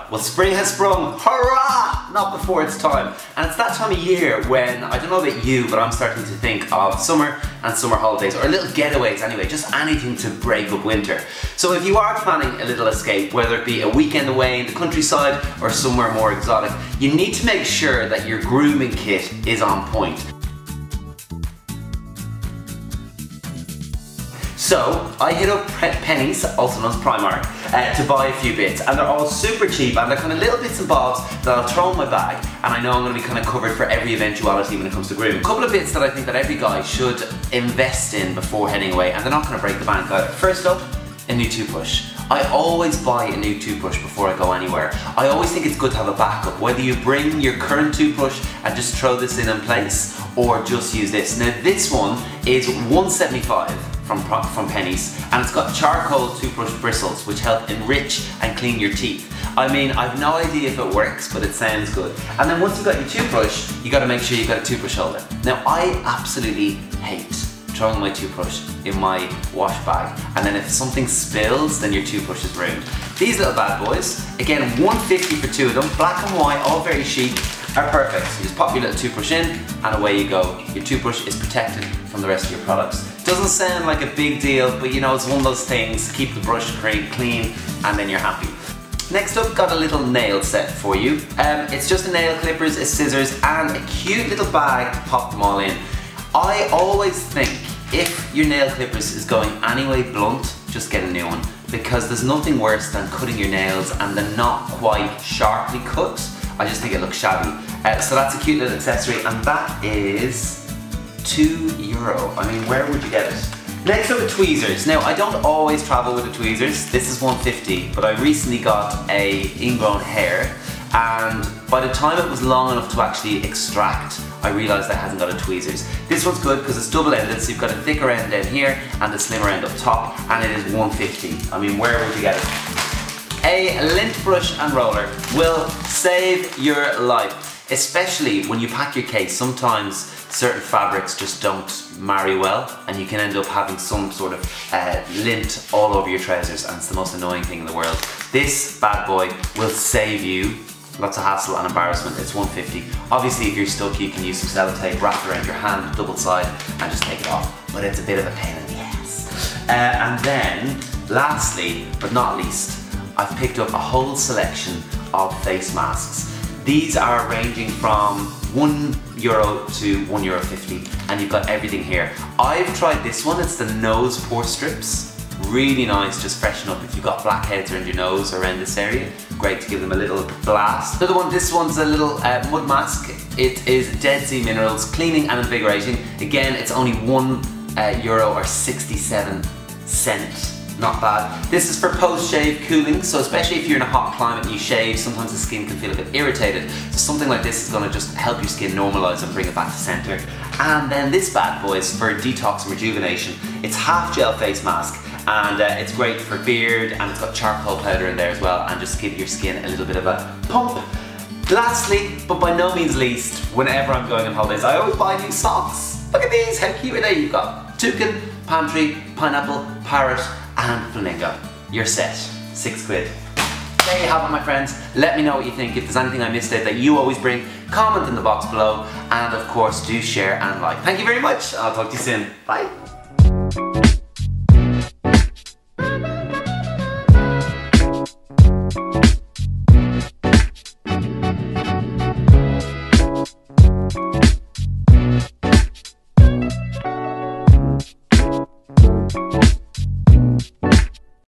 Well, spring has sprung, hurrah! Not before it's time. And it's that time of year when, I don't know about you, but I'm starting to think of summer and summer holidays, or little getaways anyway, just anything to break up winter. So if you are planning a little escape, whether it be a weekend away in the countryside or somewhere more exotic, you need to make sure that your grooming kit is on point. So I hit up Pennies, also known as Primark, to buy a few bits, and they're all super cheap and they're kind of little bits and bobs that I'll throw in my bag, and I know I'm going to be kind of covered for every eventuality when it comes to grooming. A couple of bits that I think that every guy should invest in before heading away, and they're not going to break the bank either. First up, a new toothbrush. I always buy a new toothbrush before I go anywhere. I always think it's good to have a backup, whether you bring your current toothbrush and just throw this in place, or just use this. Now this one is $1.75 from Pennies, and it's got charcoal toothbrush bristles which help enrich and clean your teeth. I mean, I've no idea if it works, but it sounds good. And then once you've got your toothbrush, you got to make sure you've got a toothbrush holder. Now I absolutely hate throwing my toothbrush in my wash bag, and then if something spills, then your toothbrush is ruined. These little bad boys, again $1.50 for two of them, black and white, all very chic, are perfect. You just pop your little toothbrush in and away you go. Your toothbrush is protected from the rest of your products. Doesn't sound like a big deal, but you know, it's one of those things, keep the brush clean and then you're happy. Next up, got a little nail set for you. It's just a nail clippers, a scissors and a cute little bag to pop them all in. I always think if your nail clippers is going anyway blunt, just get a new one, because there's nothing worse than cutting your nails and they're not quite sharply cut. I just think it looks shabby. So that's a cute little accessory, and that is €2. I mean, where would you get it? Next up, tweezers. Now, I don't always travel with the tweezers. This is $1.50, but I recently got a ingrown hair, and by the time it was long enough to actually extract, I realised I hadn't got a tweezers. This one's good because it's double-ended, so you've got a thicker end down here and a slimmer end up top, and it is $1.50. I mean, where would you get it? A lint brush and roller will save your life, especially when you pack your case. Sometimes certain fabrics just don't marry well, and you can end up having some sort of lint all over your trousers, and it's the most annoying thing in the world. This bad boy will save you lots of hassle and embarrassment. It's $1.50. Obviously, if you're stuck, you can use some sellotape, wrap it around your hand, double side, and just take it off. But it's a bit of a pain in the ass. And then, lastly, but not least, I've picked up a whole selection of face masks. These are ranging from €1 to €1.50, and you've got everything here. I've tried this one, it's the nose pore strips. Really nice, just freshen up if you've got blackheads around your nose or around this area. Great to give them a little blast. The other one, this one's a little mud mask. It is Dead Sea Minerals, cleaning and invigorating. Again, it's only €1 or 67 cents. Not bad. This is for post-shave cooling, so especially if you're in a hot climate and you shave, sometimes the skin can feel a bit irritated. So something like this is going to just help your skin normalise and bring it back to centre. And then this bad boy is for detox and rejuvenation. It's half gel face mask, and it's great for beard, and it's got charcoal powder in there as well, and just give your skin a little bit of a pump. Lastly, but by no means least, whenever I'm going on holidays, I always buy new socks. Look at these, how cute are they? You've got toucan, pantry, pineapple, parrot, and flamingo. You're set. £6. There you have it, my friends. Let me know what you think. If there's anything I missed out that you always bring, comment in the box below, and of course do share and like. Thank you very much. I'll talk to you soon. Bye.